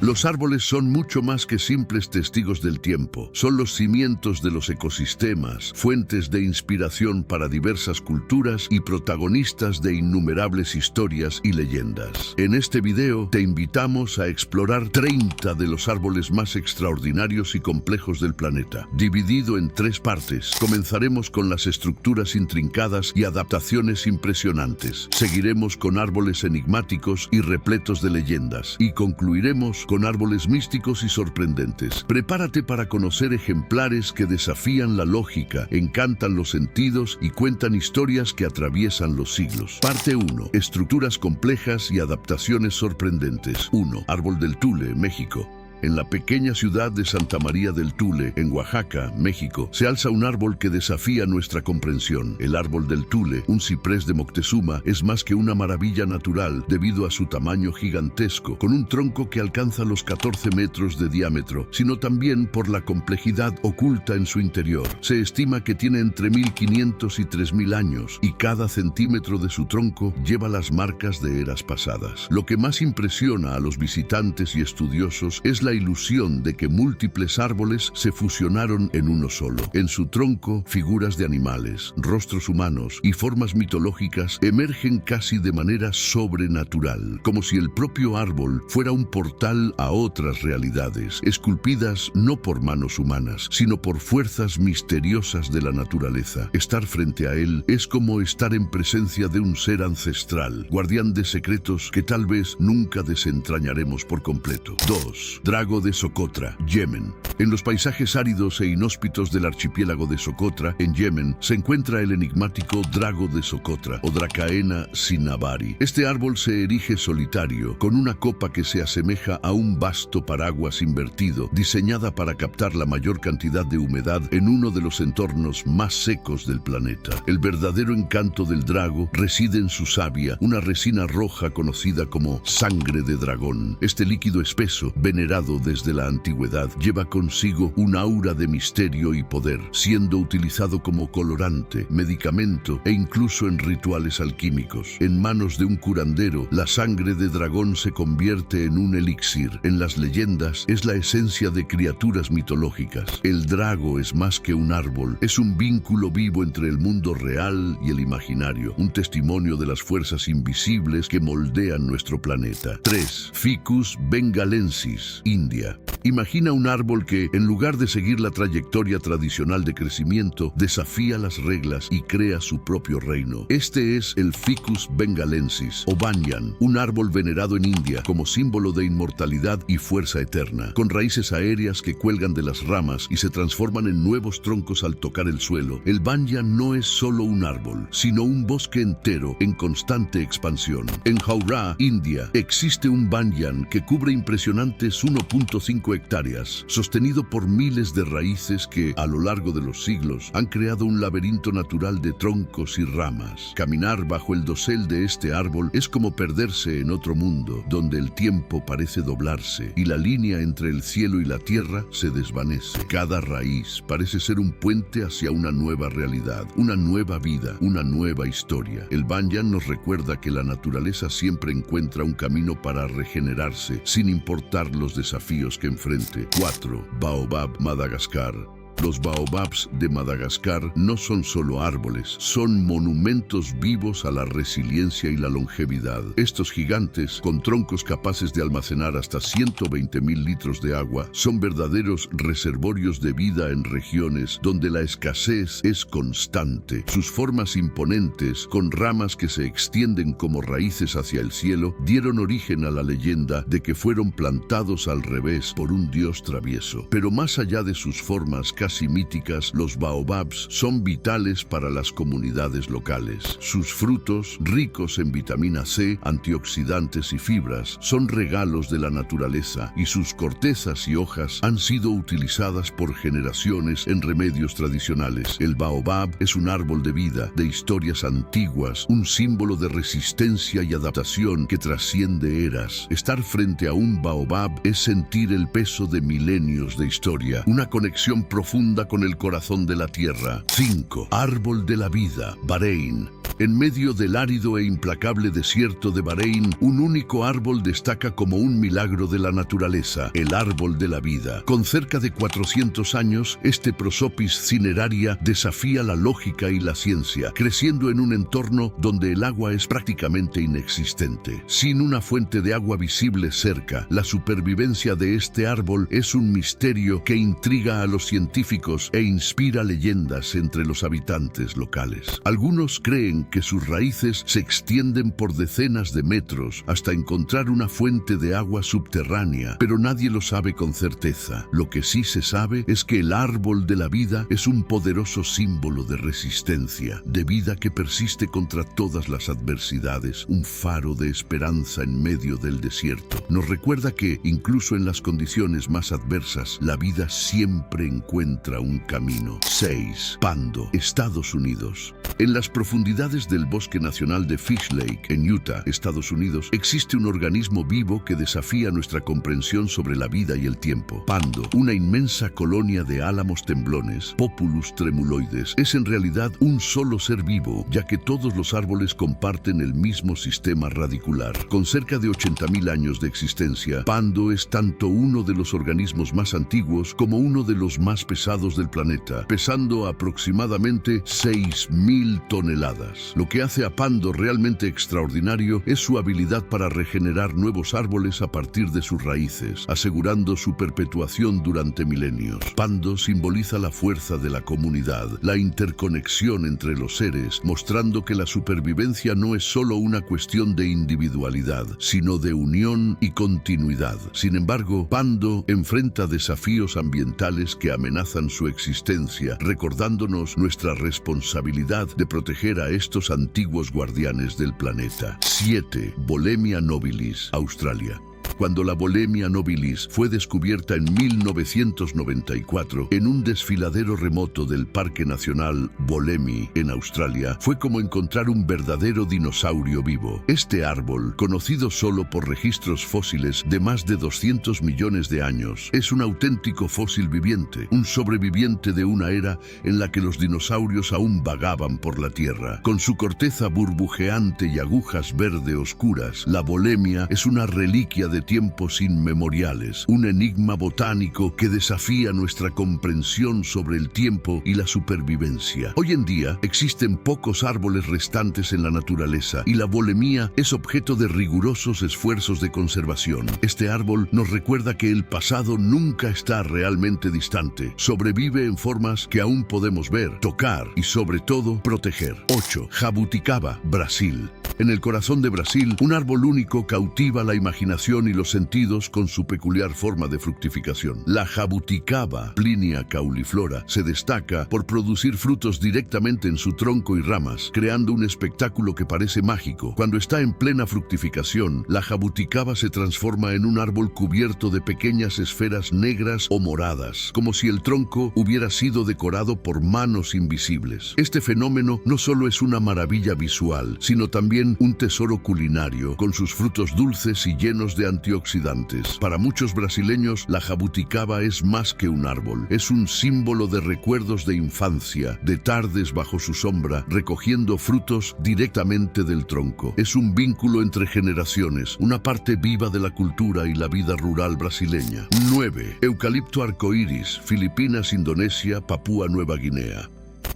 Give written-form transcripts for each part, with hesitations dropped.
Los árboles son mucho más que simples testigos del tiempo. Son los cimientos de los ecosistemas, fuentes de inspiración para diversas culturas y protagonistas de innumerables historias y leyendas. En este video te invitamos a explorar 30 de los árboles más extraordinarios y complejos del planeta. Dividido en 3 partes, comenzaremos con las estructuras intrincadas y adaptaciones impresionantes. Seguiremos con árboles enigmáticos y repletos de leyendas. Y concluiremos con árboles místicos y sorprendentes. Prepárate para conocer ejemplares que desafían la lógica, encantan los sentidos y cuentan historias que atraviesan los siglos. Parte 1. Estructuras complejas y adaptaciones sorprendentes. 1. Árbol del Tule, México. En la pequeña ciudad de Santa María del Tule, en Oaxaca, México, se alza un árbol que desafía nuestra comprensión. El árbol del Tule, un ciprés de Moctezuma, es más que una maravilla natural debido a su tamaño gigantesco, con un tronco que alcanza los 14 metros de diámetro, sino también por la complejidad oculta en su interior. Se estima que tiene entre 1500 y 3000 años, y cada centímetro de su tronco lleva las marcas de eras pasadas. Lo que más impresiona a los visitantes y estudiosos es la ilusión de que múltiples árboles se fusionaron en uno solo. En su tronco, figuras de animales, rostros humanos y formas mitológicas emergen casi de manera sobrenatural, como si el propio árbol fuera un portal a otras realidades, esculpidas no por manos humanas, sino por fuerzas misteriosas de la naturaleza. Estar frente a él es como estar en presencia de un ser ancestral, guardián de secretos que tal vez nunca desentrañaremos por completo. 2. Drago de Socotra, Yemen. En los paisajes áridos e inhóspitos del archipiélago de Socotra, en Yemen, se encuentra el enigmático Drago de Socotra, o Dracaena cinnamari. Este árbol se erige solitario, con una copa que se asemeja a un vasto paraguas invertido, diseñada para captar la mayor cantidad de humedad en uno de los entornos más secos del planeta. El verdadero encanto del drago reside en su savia, una resina roja conocida como sangre de dragón. Este líquido espeso, venerado desde la antigüedad, lleva consigo un aura de misterio y poder, siendo utilizado como colorante, medicamento e incluso en rituales alquímicos. En manos de un curandero, la sangre de dragón se convierte en un elixir. En las leyendas es la esencia de criaturas mitológicas. El drago es más que un árbol, es un vínculo vivo entre el mundo real y el imaginario, un testimonio de las fuerzas invisibles que moldean nuestro planeta. 3. Ficus bengalensis, India. Imagina un árbol que, en lugar de seguir la trayectoria tradicional de crecimiento, desafía las reglas y crea su propio reino. Este es el Ficus bengalensis, o banyan, un árbol venerado en India como símbolo de inmortalidad y fuerza eterna, con raíces aéreas que cuelgan de las ramas y se transforman en nuevos troncos al tocar el suelo. El banyan no es solo un árbol, sino un bosque entero en constante expansión. En Howrah, India, existe un banyan que cubre impresionantes 1.5 hectáreas, sostenido por miles de raíces que, a lo largo de los siglos, han creado un laberinto natural de troncos y ramas. Caminar bajo el dosel de este árbol es como perderse en otro mundo, donde el tiempo parece doblarse y la línea entre el cielo y la tierra se desvanece. Cada raíz parece ser un puente hacia una nueva realidad, una nueva vida, una nueva historia. El banyan nos recuerda que la naturaleza siempre encuentra un camino para regenerarse, sin importar los desafíos que enfrente. 4. Baobab, Madagascar. Los baobabs de Madagascar no son solo árboles, son monumentos vivos a la resiliencia y la longevidad. Estos gigantes, con troncos capaces de almacenar hasta 120.000 litros de agua, son verdaderos reservorios de vida en regiones donde la escasez es constante. Sus formas imponentes, con ramas que se extienden como raíces hacia el cielo, dieron origen a la leyenda de que fueron plantados al revés por un dios travieso. Pero más allá de sus formas casi míticas, los baobabs son vitales para las comunidades locales. Sus frutos, ricos en vitamina C, antioxidantes y fibras, son regalos de la naturaleza, y sus cortezas y hojas han sido utilizadas por generaciones en remedios tradicionales. El baobab es un árbol de vida, de historias antiguas, un símbolo de resistencia y adaptación que trasciende eras. Estar frente a un baobab es sentir el peso de milenios de historia, una conexión profunda profunda con el corazón de la tierra. 5. Árbol de la vida, Bahrein. En medio del árido e implacable desierto de Bahrein, un único árbol destaca como un milagro de la naturaleza, el árbol de la vida. Con cerca de 400 años, este Prosopis cineraria desafía la lógica y la ciencia, creciendo en un entorno donde el agua es prácticamente inexistente. Sin una fuente de agua visible cerca, la supervivencia de este árbol es un misterio que intriga a los científicos e inspira leyendas entre los habitantes locales. Algunos creen que sus raíces se extienden por decenas de metros hasta encontrar una fuente de agua subterránea, pero nadie lo sabe con certeza. Lo que sí se sabe es que el árbol de la vida es un poderoso símbolo de resistencia, de vida que persiste contra todas las adversidades, un faro de esperanza en medio del desierto. Nos recuerda que, incluso en las condiciones más adversas, la vida siempre encuentra un camino. 6. Pando, Estados Unidos. En las profundidades del Bosque Nacional de Fish Lake, en Utah, Estados Unidos, existe un organismo vivo que desafía nuestra comprensión sobre la vida y el tiempo. Pando, una inmensa colonia de álamos temblones, Populus tremuloides, es en realidad un solo ser vivo, ya que todos los árboles comparten el mismo sistema radicular. Con cerca de 80.000 años de existencia, Pando es tanto uno de los organismos más antiguos como uno de los más pesados del planeta, pesando aproximadamente 6.000 toneladas. Lo que hace a Pando realmente extraordinario es su habilidad para regenerar nuevos árboles a partir de sus raíces, asegurando su perpetuación durante milenios. Pando simboliza la fuerza de la comunidad, la interconexión entre los seres, mostrando que la supervivencia no es solo una cuestión de individualidad, sino de unión y continuidad. Sin embargo, Pando enfrenta desafíos ambientales que amenazan su existencia, recordándonos nuestra responsabilidad de proteger a estos antiguos guardianes del planeta. 7. Bohemia nobilis, Australia. Cuando la Bohemia nobilis fue descubierta en 1994 en un desfiladero remoto del Parque Nacional Wollemi, en Australia, fue como encontrar un verdadero dinosaurio vivo. Este árbol, conocido solo por registros fósiles de más de 200 millones de años, es un auténtico fósil viviente, un sobreviviente de una era en la que los dinosaurios aún vagaban por la Tierra. Con su corteza burbujeante y agujas verde oscuras, la Bohemia es una reliquia de tiempos inmemoriales, un enigma botánico que desafía nuestra comprensión sobre el tiempo y la supervivencia. Hoy en día existen pocos árboles restantes en la naturaleza y la Bohemia es objeto de rigurosos esfuerzos de conservación. Este árbol nos recuerda que el pasado nunca está realmente distante, sobrevive en formas que aún podemos ver, tocar y sobre todo proteger. 8. Jabuticaba, Brasil. En el corazón de Brasil, un árbol único cautiva la imaginación y los sentidos con su peculiar forma de fructificación. La jabuticaba, Plinia cauliflora, se destaca por producir frutos directamente en su tronco y ramas, creando un espectáculo que parece mágico. Cuando está en plena fructificación, la jabuticaba se transforma en un árbol cubierto de pequeñas esferas negras o moradas, como si el tronco hubiera sido decorado por manos invisibles. Este fenómeno no solo es una maravilla visual, sino también un tesoro culinario, con sus frutos dulces y llenos de antioxidantes. Para muchos brasileños, la jabuticaba es más que un árbol. Es un símbolo de recuerdos de infancia, de tardes bajo su sombra, recogiendo frutos directamente del tronco. Es un vínculo entre generaciones, una parte viva de la cultura y la vida rural brasileña. 9. Eucalipto arcoíris, Filipinas, Indonesia, Papúa Nueva Guinea.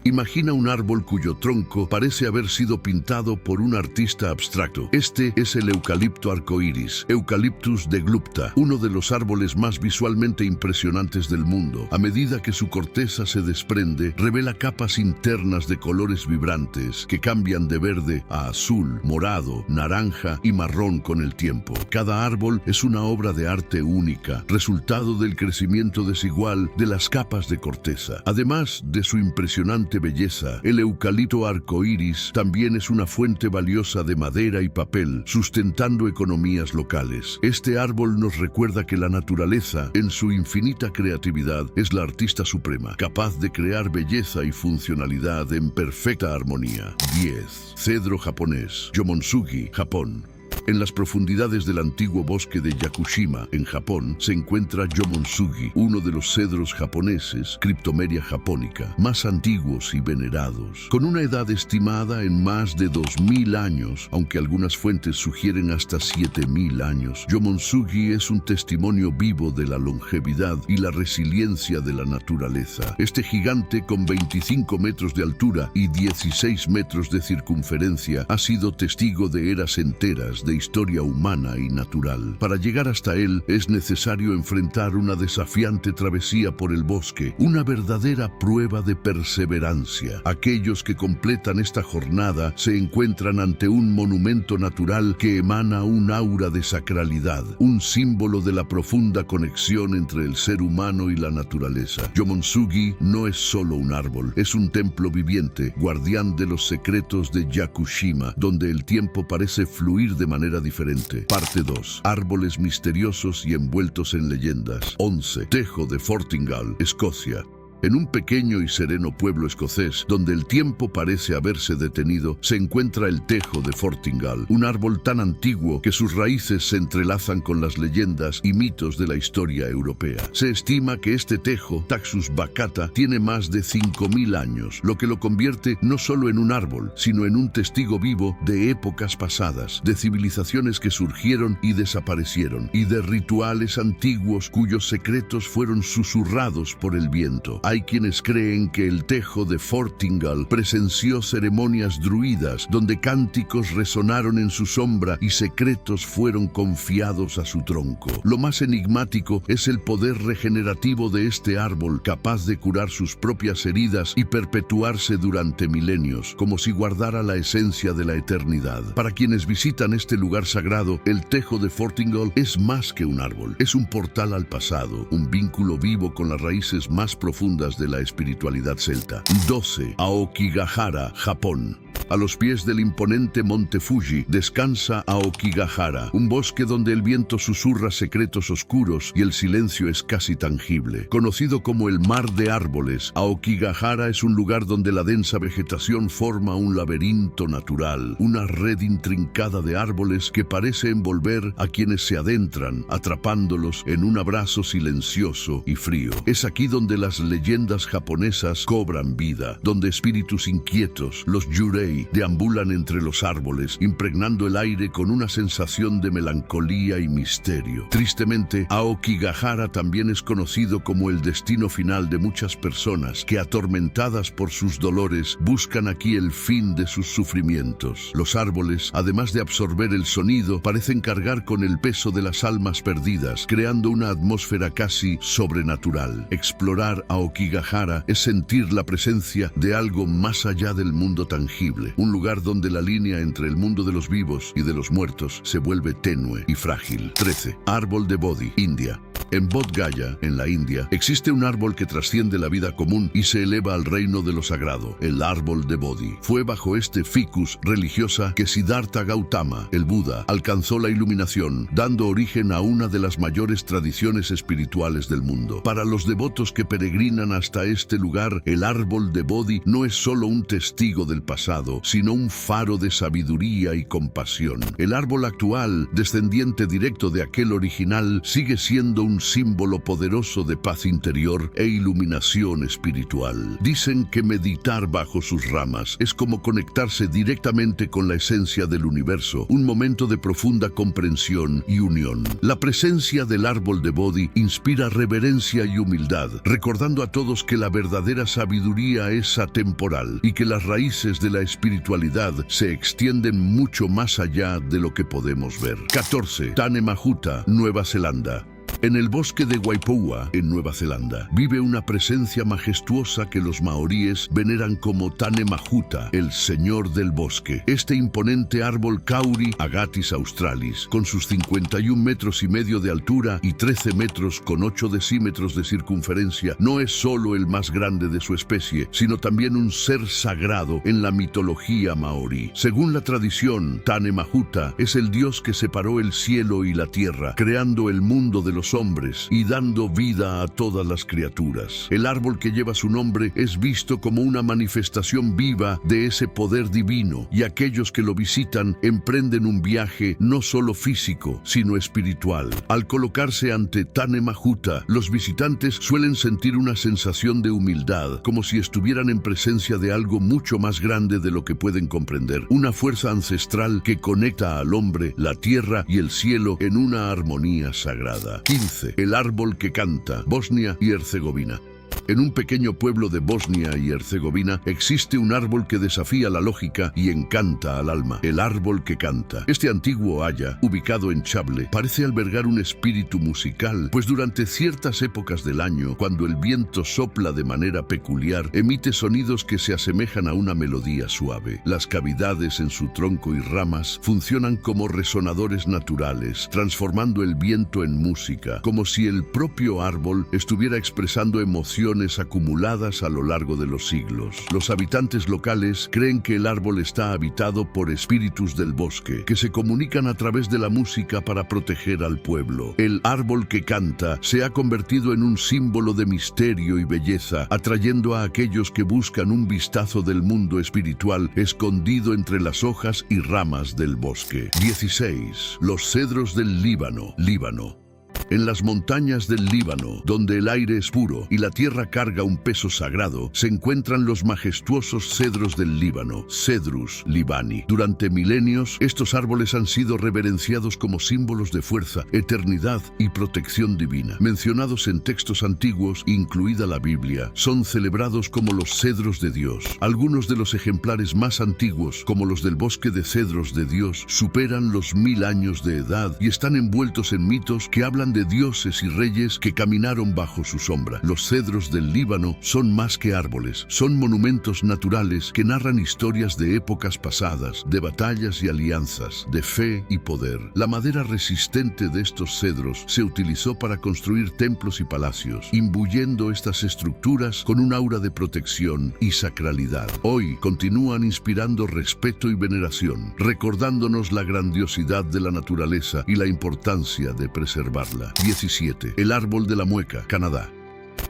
Imagina un árbol cuyo tronco parece haber sido pintado por un artista abstracto. Este es el eucalipto arcoíris, Eucalyptus deglupta, uno de los árboles más visualmente impresionantes del mundo. A medida que su corteza se desprende, revela capas internas de colores vibrantes que cambian de verde a azul, morado, naranja y marrón con el tiempo. Cada árbol es una obra de arte única, resultado del crecimiento desigual de las capas de corteza. Además de su impresionante belleza, el eucalipto arcoíris también es una fuente valiosa de madera y papel, sustentando economías locales. Este árbol nos recuerda que la naturaleza, en su infinita creatividad, es la artista suprema, capaz de crear belleza y funcionalidad en perfecta armonía. 10. Cedro japonés, Yomonsugi, Japón. En las profundidades del antiguo bosque de Yakushima, en Japón, se encuentra Yomonsugi, uno de los cedros japoneses, Cryptomeria japonica, más antiguos y venerados. Con una edad estimada en más de 2000 años, aunque algunas fuentes sugieren hasta 7000 años, Yomonsugi es un testimonio vivo de la longevidad y la resiliencia de la naturaleza. Este gigante, con 25 metros de altura y 16 metros de circunferencia, ha sido testigo de eras enteras de historia humana y natural. Para llegar hasta él es necesario enfrentar una desafiante travesía por el bosque, una verdadera prueba de perseverancia. Aquellos que completan esta jornada se encuentran ante un monumento natural que emana un aura de sacralidad, un símbolo de la profunda conexión entre el ser humano y la naturaleza. Yomonsugi no es solo un árbol, es un templo viviente, guardián de los secretos de Yakushima, donde el tiempo parece fluir de manera diferente. Parte 2. Árboles misteriosos y envueltos en leyendas. 11. Tejo de Fortingall, Escocia. En un pequeño y sereno pueblo escocés, donde el tiempo parece haberse detenido, se encuentra el tejo de Fortingall, un árbol tan antiguo que sus raíces se entrelazan con las leyendas y mitos de la historia europea. Se estima que este tejo, Taxus baccata, tiene más de 5000 años, lo que lo convierte no solo en un árbol, sino en un testigo vivo de épocas pasadas, de civilizaciones que surgieron y desaparecieron, y de rituales antiguos cuyos secretos fueron susurrados por el viento. Hay quienes creen que el tejo de Fortingall presenció ceremonias druidas donde cánticos resonaron en su sombra y secretos fueron confiados a su tronco. Lo más enigmático es el poder regenerativo de este árbol, capaz de curar sus propias heridas y perpetuarse durante milenios, como si guardara la esencia de la eternidad. Para quienes visitan este lugar sagrado, el tejo de Fortingall es más que un árbol, es un portal al pasado, un vínculo vivo con las raíces más profundas de la espiritualidad celta. 12. Aokigahara, Japón. A los pies del imponente monte Fuji descansa Aokigahara, un bosque donde el viento susurra secretos oscuros y el silencio es casi tangible. Conocido como el mar de árboles, Aokigahara es un lugar donde la densa vegetación forma un laberinto natural, una red intrincada de árboles que parece envolver a quienes se adentran, atrapándolos en un abrazo silencioso y frío. Es aquí donde las leyendas japonesas cobran vida, donde espíritus inquietos, los yurei, deambulan entre los árboles, impregnando el aire con una sensación de melancolía y misterio. Tristemente, Aokigahara también es conocido como el destino final de muchas personas que, atormentadas por sus dolores, buscan aquí el fin de sus sufrimientos. Los árboles, además de absorber el sonido, parecen cargar con el peso de las almas perdidas, creando una atmósfera casi sobrenatural. Explorar Aokigahara es sentir la presencia de algo más allá del mundo tangible, un lugar donde la línea entre el mundo de los vivos y de los muertos se vuelve tenue y frágil. 13. Árbol de Bodhi, India. En Bodh Gaya, en la India, existe un árbol que trasciende la vida común y se eleva al reino de lo sagrado, el árbol de Bodhi. Fue bajo este ficus religiosa que Siddhartha Gautama, el Buda, alcanzó la iluminación, dando origen a una de las mayores tradiciones espirituales del mundo. Para los devotos que peregrinan hasta este lugar, el árbol de Bodhi no es solo un testigo del pasado, sino un faro de sabiduría y compasión. El árbol actual, descendiente directo de aquel original, sigue siendo un símbolo poderoso de paz interior e iluminación espiritual. Dicen que meditar bajo sus ramas es como conectarse directamente con la esencia del universo, un momento de profunda comprensión y unión. La presencia del árbol de Bodhi inspira reverencia y humildad, recordando a todos que la verdadera sabiduría es atemporal y que las raíces de la espiritualidad se extienden mucho más allá de lo que podemos ver. 14. Tane Mahuta, Nueva Zelanda. En el bosque de Waipoua, en Nueva Zelanda, vive una presencia majestuosa que los maoríes veneran como Tane Mahuta, el señor del bosque. Este imponente árbol Kauri agathis australis, con sus 51 metros y medio de altura y 13 metros con 8 decímetros de circunferencia, no es solo el más grande de su especie, sino también un ser sagrado en la mitología maorí. Según la tradición, Tane Mahuta es el dios que separó el cielo y la tierra, creando el mundo de los hombres y dando vida a todas las criaturas. El árbol que lleva su nombre es visto como una manifestación viva de ese poder divino, y aquellos que lo visitan emprenden un viaje no solo físico, sino espiritual. Al colocarse ante Tane Mahuta, los visitantes suelen sentir una sensación de humildad, como si estuvieran en presencia de algo mucho más grande de lo que pueden comprender, una fuerza ancestral que conecta al hombre, la tierra y el cielo en una armonía sagrada. 15. El árbol que canta, Bosnia y Herzegovina. En un pequeño pueblo de Bosnia y Herzegovina existe un árbol que desafía la lógica y encanta al alma, el árbol que canta. Este antiguo haya, ubicado en Chable, parece albergar un espíritu musical, pues durante ciertas épocas del año, cuando el viento sopla de manera peculiar, emite sonidos que se asemejan a una melodía suave. Las cavidades en su tronco y ramas funcionan como resonadores naturales, transformando el viento en música, como si el propio árbol estuviera expresando emociones acumuladas a lo largo de los siglos. Los habitantes locales creen que el árbol está habitado por espíritus del bosque, que se comunican a través de la música para proteger al pueblo. El árbol que canta se ha convertido en un símbolo de misterio y belleza, atrayendo a aquellos que buscan un vistazo del mundo espiritual escondido entre las hojas y ramas del bosque. 16. Los cedros del Líbano, Líbano. En las montañas del Líbano, donde el aire es puro y la tierra carga un peso sagrado, se encuentran los majestuosos cedros del Líbano, Cedrus libani. Durante milenios, estos árboles han sido reverenciados como símbolos de fuerza, eternidad y protección divina. Mencionados en textos antiguos, incluida la Biblia, son celebrados como los cedros de Dios. Algunos de los ejemplares más antiguos, como los del bosque de cedros de Dios, superan los 1000 años de edad y están envueltos en mitos que hablan de dioses y reyes que caminaron bajo su sombra. Los cedros del Líbano son más que árboles, son monumentos naturales que narran historias de épocas pasadas, de batallas y alianzas, de fe y poder. La madera resistente de estos cedros se utilizó para construir templos y palacios, imbuyendo estas estructuras con un aura de protección y sacralidad. Hoy continúan inspirando respeto y veneración, recordándonos la grandiosidad de la naturaleza y la importancia de preservarla. 17. El árbol de la mueca, Canadá.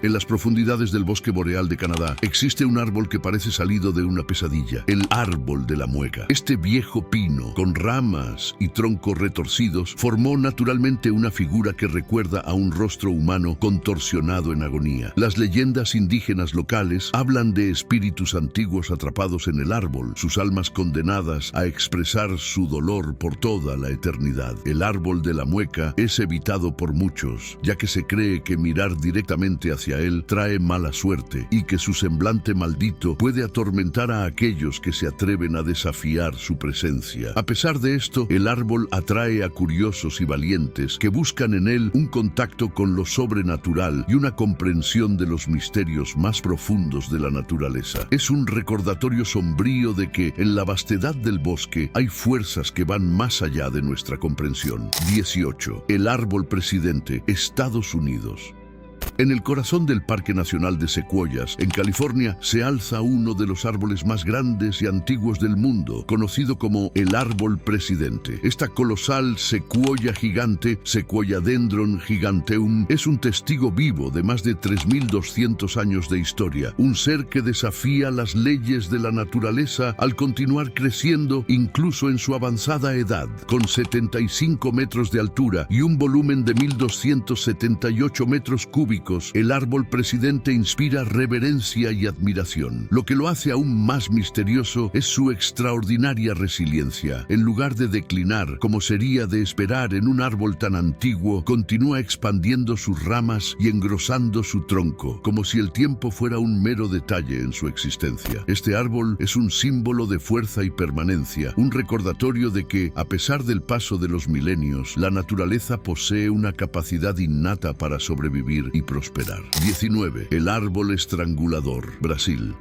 En las profundidades del bosque boreal de Canadá existe un árbol que parece salido de una pesadilla, el árbol de la mueca. Este viejo pino, con ramas y troncos retorcidos, formó naturalmente una figura que recuerda a un rostro humano contorsionado en agonía. Las leyendas indígenas locales hablan de espíritus antiguos atrapados en el árbol, sus almas condenadas a expresar su dolor por toda la eternidad. El árbol de la mueca es evitado por muchos, ya que se cree que mirar directamente hacia él trae mala suerte y que su semblante maldito puede atormentar a aquellos que se atreven a desafiar su presencia. A pesar de esto, el árbol atrae a curiosos y valientes que buscan en él un contacto con lo sobrenatural y una comprensión de los misterios más profundos de la naturaleza. Es un recordatorio sombrío de que en la vastedad del bosque hay fuerzas que van más allá de nuestra comprensión. 18. El árbol presidente, Estados Unidos. En el corazón del Parque Nacional de Sequoias, en California, se alza uno de los árboles más grandes y antiguos del mundo, conocido como el árbol presidente. Esta colosal secuoya gigante, Sequoia dendron giganteum, es un testigo vivo de más de 3200 años de historia, un ser que desafía las leyes de la naturaleza al continuar creciendo incluso en su avanzada edad. Con 75 metros de altura y un volumen de 1278 metros cúbicos, el árbol presidente inspira reverencia y admiración. Lo que lo hace aún más misterioso es su extraordinaria resiliencia. En lugar de declinar, como sería de esperar en un árbol tan antiguo, continúa expandiendo sus ramas y engrosando su tronco, como si el tiempo fuera un mero detalle en su existencia. Este árbol es un símbolo de fuerza y permanencia, un recordatorio de que, a pesar del paso de los milenios, la naturaleza posee una capacidad innata para sobrevivir y prosperar. 19. El árbol estrangulador, Brasil.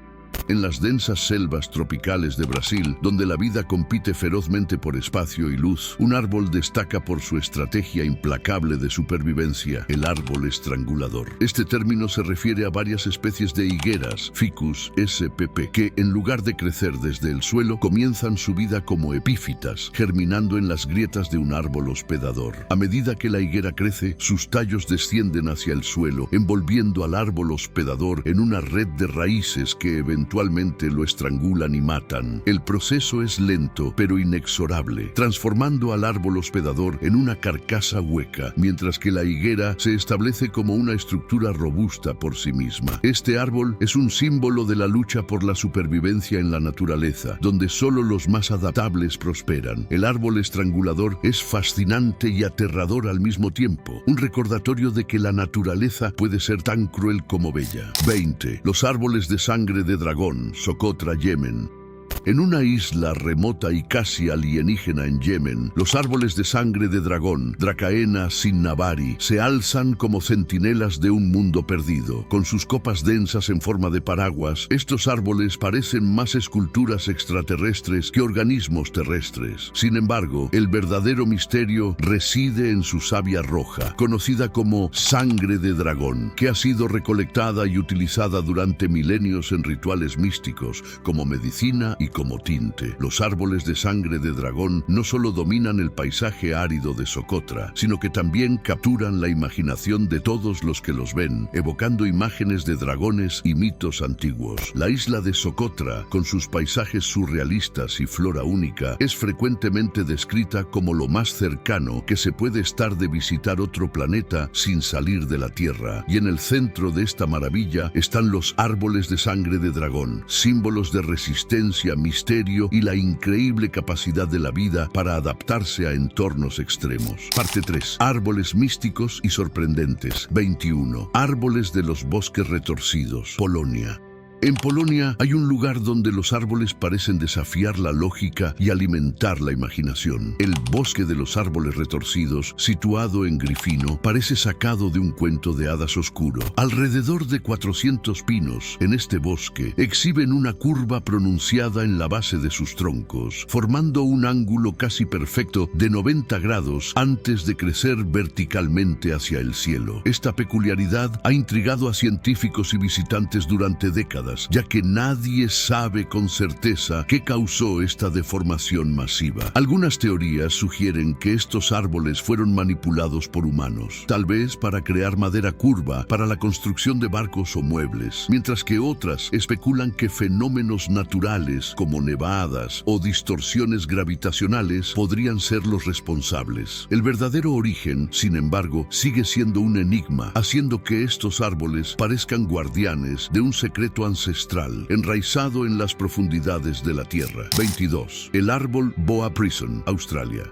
En las densas selvas tropicales de Brasil, donde la vida compite ferozmente por espacio y luz, un árbol destaca por su estrategia implacable de supervivencia, el árbol estrangulador. Este término se refiere a varias especies de higueras, Ficus spp, que en lugar de crecer desde el suelo, comienzan su vida como epífitas, germinando en las grietas de un árbol hospedador. A medida que la higuera crece, sus tallos descienden hacia el suelo, envolviendo al árbol hospedador en una red de raíces que eventualmente lo estrangulan y matan. El proceso es lento, pero inexorable, transformando al árbol hospedador en una carcasa hueca, mientras que la higuera se establece como una estructura robusta por sí misma. Este árbol es un símbolo de la lucha por la supervivencia en la naturaleza, donde solo los más adaptables prosperan. El árbol estrangulador es fascinante y aterrador al mismo tiempo, un recordatorio de que la naturaleza puede ser tan cruel como bella. 20. Los árboles de sangre de dragón, Socotra, Yemen. En una isla remota y casi alienígena en Yemen, los árboles de sangre de dragón, Dracaena sinnabari, se alzan como centinelas de un mundo perdido. Con sus copas densas en forma de paraguas, estos árboles parecen más esculturas extraterrestres que organismos terrestres. Sin embargo, el verdadero misterio reside en su savia roja, conocida como sangre de dragón, que ha sido recolectada y utilizada durante milenios en rituales místicos, como medicina y como tinte. Los árboles de sangre de dragón no solo dominan el paisaje árido de Socotra, sino que también capturan la imaginación de todos los que los ven, evocando imágenes de dragones y mitos antiguos. La isla de Socotra, con sus paisajes surrealistas y flora única, es frecuentemente descrita como lo más cercano que se puede estar de visitar otro planeta sin salir de la Tierra. Y en el centro de esta maravilla están los árboles de sangre de dragón, símbolos de resistencia, misterio y la increíble capacidad de la vida para adaptarse a entornos extremos. Parte 3. Árboles místicos y sorprendentes. 21. Árboles de los bosques retorcidos. Polonia. En Polonia hay un lugar donde los árboles parecen desafiar la lógica y alimentar la imaginación. El bosque de los árboles retorcidos, situado en Gryfino, parece sacado de un cuento de hadas oscuro. Alrededor de 400 pinos en este bosque exhiben una curva pronunciada en la base de sus troncos, formando un ángulo casi perfecto de 90 grados antes de crecer verticalmente hacia el cielo. Esta peculiaridad ha intrigado a científicos y visitantes durante décadas, ya que nadie sabe con certeza qué causó esta deformación masiva. Algunas teorías sugieren que estos árboles fueron manipulados por humanos, tal vez para crear madera curva para la construcción de barcos o muebles, mientras que otras especulan que fenómenos naturales como nevadas o distorsiones gravitacionales podrían ser los responsables. El verdadero origen, sin embargo, sigue siendo un enigma, haciendo que estos árboles parezcan guardianes de un secreto ancestral enraizado en las profundidades de la Tierra. 22. El árbol Boa Prison, Australia.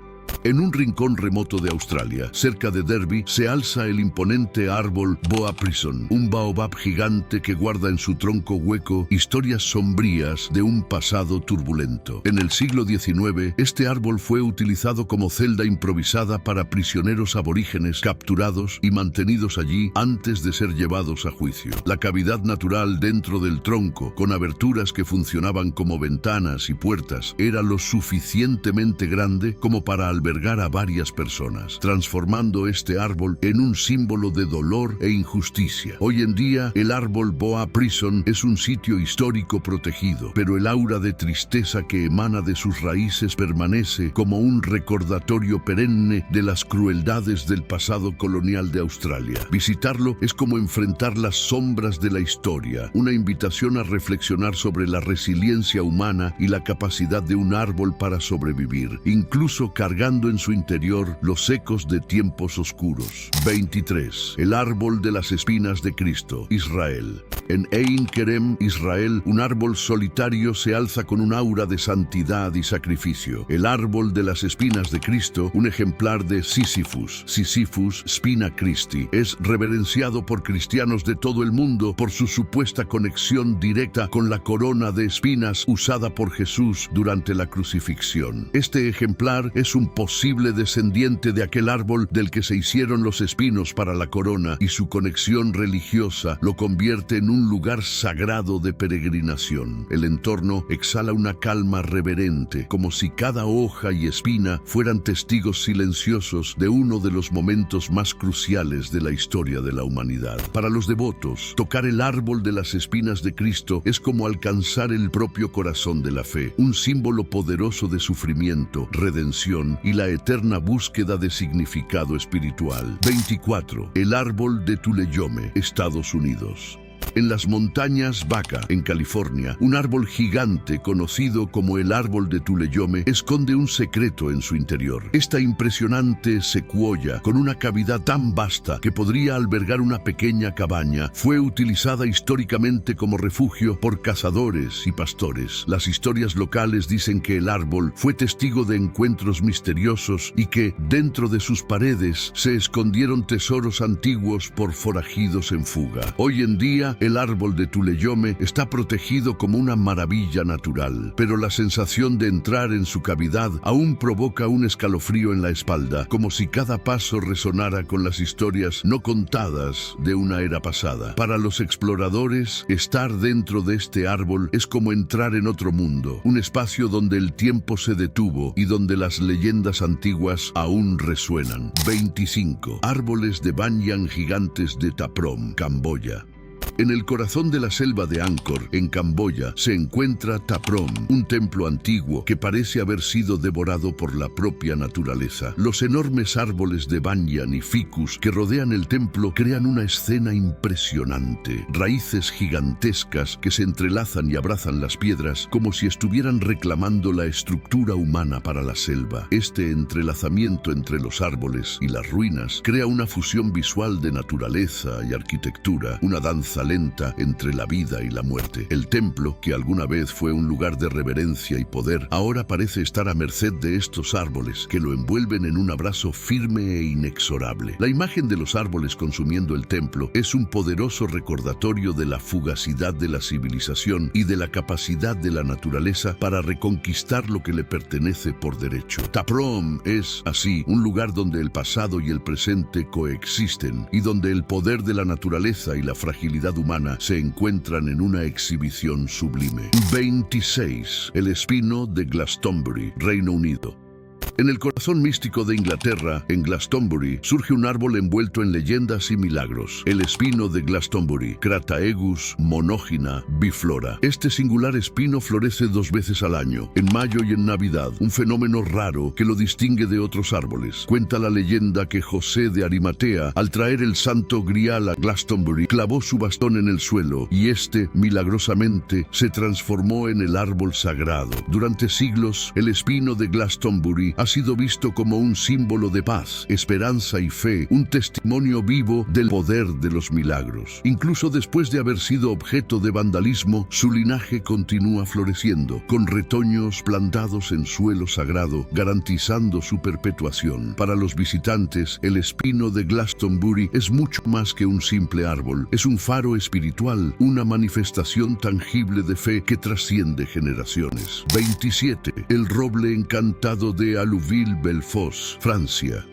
En un rincón remoto de Australia, cerca de Derby, se alza el imponente árbol Boa Prison, un baobab gigante que guarda en su tronco hueco historias sombrías de un pasado turbulento. En el siglo XIX, este árbol fue utilizado como celda improvisada para prisioneros aborígenes capturados y mantenidos allí antes de ser llevados a juicio. La cavidad natural dentro del tronco, con aberturas que funcionaban como ventanas y puertas, era lo suficientemente grande como para albergar a varias personas, transformando este árbol en un símbolo de dolor e injusticia. Hoy en día, el árbol Boa Prison es un sitio histórico protegido, pero el aura de tristeza que emana de sus raíces permanece como un recordatorio perenne de las crueldades del pasado colonial de Australia. Visitarlo es como enfrentar las sombras de la historia, una invitación a reflexionar sobre la resiliencia humana y la capacidad de un árbol para sobrevivir, incluso cargando en su interior los ecos de tiempos oscuros. 23. El árbol de las espinas de Cristo, Israel. En Ein Kerem, Israel, un árbol solitario se alza con un aura de santidad y sacrificio. El árbol de las espinas de Cristo, un ejemplar de Sisyphus, Sisyphus spina Christi, es reverenciado por cristianos de todo el mundo por su supuesta conexión directa con la corona de espinas usada por Jesús durante la crucifixión. Este ejemplar es un posible descendiente de aquel árbol del que se hicieron los espinos para la corona, y su conexión religiosa lo convierte en un un lugar sagrado de peregrinación. El entorno exhala una calma reverente, como si cada hoja y espina fueran testigos silenciosos de uno de los momentos más cruciales de la historia de la humanidad. Para los devotos, tocar el árbol de las espinas de Cristo es como alcanzar el propio corazón de la fe, un símbolo poderoso de sufrimiento, redención y la eterna búsqueda de significado espiritual. 24. El árbol de Tulleyome, Estados Unidos. En las montañas Baca, en California, un árbol gigante conocido como el árbol de Tulleyome esconde un secreto en su interior. Esta impresionante secuoya, con una cavidad tan vasta que podría albergar una pequeña cabaña, fue utilizada históricamente como refugio por cazadores y pastores. Las historias locales dicen que el árbol fue testigo de encuentros misteriosos y que, dentro de sus paredes, se escondieron tesoros antiguos por forajidos en fuga. Hoy en día, el árbol de Tulleyome está protegido como una maravilla natural, pero la sensación de entrar en su cavidad aún provoca un escalofrío en la espalda, como si cada paso resonara con las historias no contadas de una era pasada. Para los exploradores, estar dentro de este árbol es como entrar en otro mundo, un espacio donde el tiempo se detuvo y donde las leyendas antiguas aún resuenan. 25. Árboles de banyan gigantes de Ta Prohm, Camboya. En el corazón de la selva de Angkor, en Camboya, se encuentra Ta Prohm, un templo antiguo que parece haber sido devorado por la propia naturaleza. Los enormes árboles de banyan y ficus que rodean el templo crean una escena impresionante. Raíces gigantescas que se entrelazan y abrazan las piedras como si estuvieran reclamando la estructura humana para la selva. Este entrelazamiento entre los árboles y las ruinas crea una fusión visual de naturaleza y arquitectura, una danza lenta entre la vida y la muerte. El templo, que alguna vez fue un lugar de reverencia y poder, ahora parece estar a merced de estos árboles que lo envuelven en un abrazo firme e inexorable. La imagen de los árboles consumiendo el templo es un poderoso recordatorio de la fugacidad de la civilización y de la capacidad de la naturaleza para reconquistar lo que le pertenece por derecho. Ta Prohm es, así, un lugar donde el pasado y el presente coexisten y donde el poder de la naturaleza y la fragilidad humana se encuentran en una exhibición sublime. 26. El espino de Glastonbury, Reino Unido. En el corazón místico de Inglaterra, en Glastonbury, surge un árbol envuelto en leyendas y milagros, el espino de Glastonbury, Crataegus monógina biflora. Este singular espino florece 2 veces al año, en mayo y en Navidad, un fenómeno raro que lo distingue de otros árboles. Cuenta la leyenda que José de Arimatea, al traer el santo grial a Glastonbury, clavó su bastón en el suelo y este, milagrosamente, se transformó en el árbol sagrado. Durante siglos, el espino de Glastonbury ha sido visto como un símbolo de paz, esperanza y fe, un testimonio vivo del poder de los milagros. Incluso después de haber sido objeto de vandalismo, su linaje continúa floreciendo, con retoños plantados en suelo sagrado, garantizando su perpetuación. Para los visitantes, el espino de Glastonbury es mucho más que un simple árbol. Es un faro espiritual, una manifestación tangible de fe que trasciende generaciones. 27. El roble encantado de Allouville-Belfos, Francia.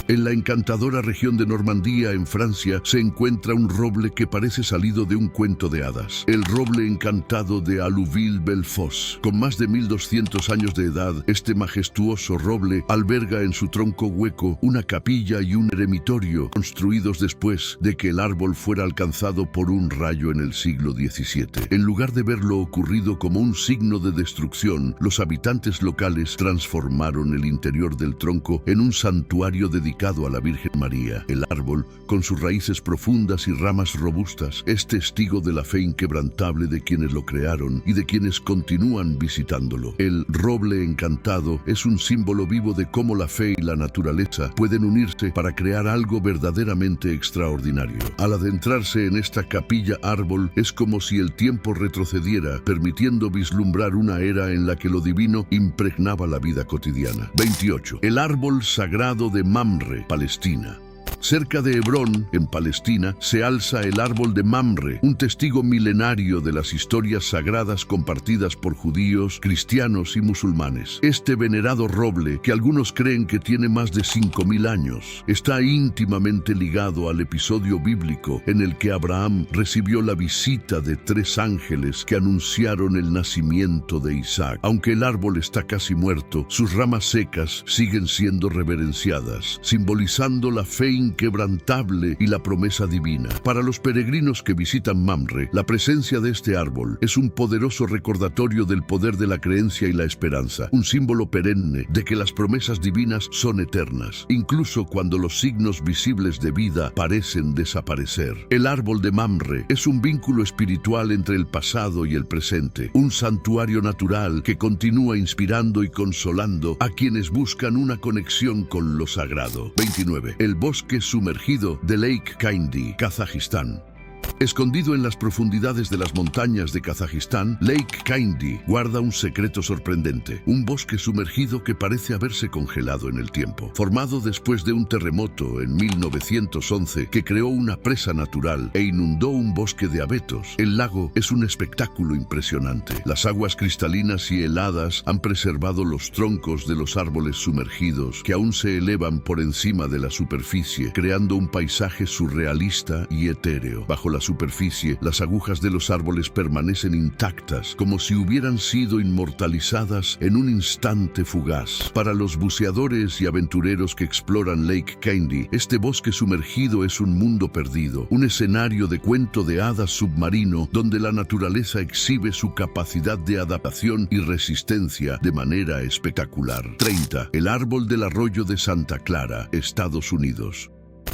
En la encantadora región de Normandía, en Francia, se encuentra un roble que parece salido de un cuento de hadas. El roble encantado de Allouville-Belfos. Con más de 1200 años de edad, este majestuoso roble alberga en su tronco hueco una capilla y un eremitorio construidos después de que el árbol fuera alcanzado por un rayo en el siglo XVII. En lugar de ver lo ocurrido como un signo de destrucción, los habitantes locales transformaron el interior del tronco en un santuario dedicado a la Virgen María. El árbol, con sus raíces profundas y ramas robustas, es testigo de la fe inquebrantable de quienes lo crearon y de quienes continúan visitándolo. El roble encantado es un símbolo vivo de cómo la fe y la naturaleza pueden unirse para crear algo verdaderamente extraordinario. Al adentrarse en esta capilla árbol, es como si el tiempo retrocediera, permitiendo vislumbrar una era en la que lo divino impregnaba la vida cotidiana. 28. El árbol sagrado de Mamre, Palestina. Cerca de Hebrón, en Palestina, se alza el árbol de Mamre, un testigo milenario de las historias sagradas compartidas por judíos, cristianos y musulmanes. Este venerado roble, que algunos creen que tiene más de 5000 años, está íntimamente ligado al episodio bíblico en el que Abraham recibió la visita de 3 ángeles que anunciaron el nacimiento de Isaac. Aunque el árbol está casi muerto, sus ramas secas siguen siendo reverenciadas, simbolizando la fe inquebrantable y la promesa divina. Para los peregrinos que visitan Mamre, la presencia de este árbol es un poderoso recordatorio del poder de la creencia y la esperanza, un símbolo perenne de que las promesas divinas son eternas, incluso cuando los signos visibles de vida parecen desaparecer. El árbol de Mamre es un vínculo espiritual entre el pasado y el presente, un santuario natural que continúa inspirando y consolando a quienes buscan una conexión con lo sagrado. 29. El bosque sumergido de Lake Kaindi, Kazajistán. Escondido en las profundidades de las montañas de Kazajistán, Lake Kaindi guarda un secreto sorprendente, un bosque sumergido que parece haberse congelado en el tiempo. Formado después de un terremoto en 1911 que creó una presa natural e inundó un bosque de abetos, el lago es un espectáculo impresionante. Las aguas cristalinas y heladas han preservado los troncos de los árboles sumergidos que aún se elevan por encima de la superficie, creando un paisaje surrealista y etéreo. Bajo la superficie, las agujas de los árboles permanecen intactas, como si hubieran sido inmortalizadas en un instante fugaz. Para los buceadores y aventureros que exploran Lake Kaindi, este bosque sumergido es un mundo perdido, un escenario de cuento de hadas submarino donde la naturaleza exhibe su capacidad de adaptación y resistencia de manera espectacular. 30. El árbol del arroyo de Santa Clara, Estados Unidos.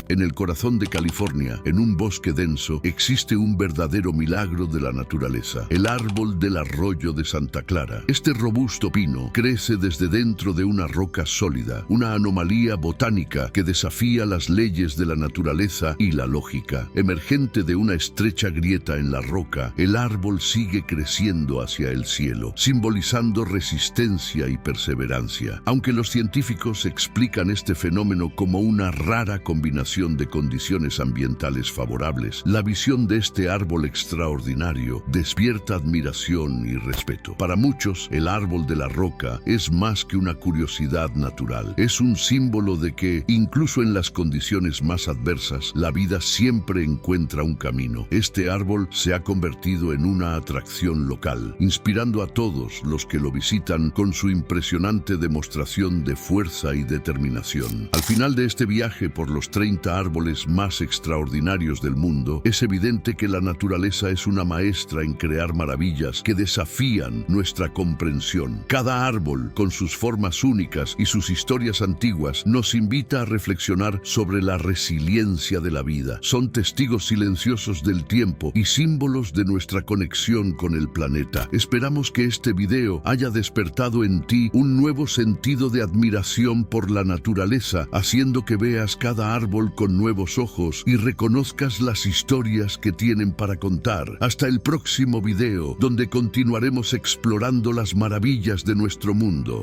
En el corazón de California, en un bosque denso, existe un verdadero milagro de la naturaleza, el árbol del arroyo de Santa Clara. Este robusto pino crece desde dentro de una roca sólida, una anomalía botánica que desafía las leyes de la naturaleza y la lógica. Emergente de una estrecha grieta en la roca, el árbol sigue creciendo hacia el cielo, simbolizando resistencia y perseverancia. Aunque los científicos explican este fenómeno como una rara combinación de condiciones ambientales favorables, la visión de este árbol extraordinario despierta admiración y respeto. Para muchos, el árbol de la roca es más que una curiosidad natural. Es un símbolo de que, incluso en las condiciones más adversas, la vida siempre encuentra un camino. Este árbol se ha convertido en una atracción local, inspirando a todos los que lo visitan con su impresionante demostración de fuerza y determinación. Al final de este viaje por los 30 árboles más extraordinarios del mundo, es evidente que la naturaleza es una maestra en crear maravillas que desafían nuestra comprensión. Cada árbol, con sus formas únicas y sus historias antiguas, nos invita a reflexionar sobre la resiliencia de la vida. Son testigos silenciosos del tiempo y símbolos de nuestra conexión con el planeta. Esperamos que este video haya despertado en ti un nuevo sentido de admiración por la naturaleza, haciendo que veas cada árbol con nuevos ojos y reconozcas las historias que tienen para contar. Hasta el próximo video, donde continuaremos explorando las maravillas de nuestro mundo.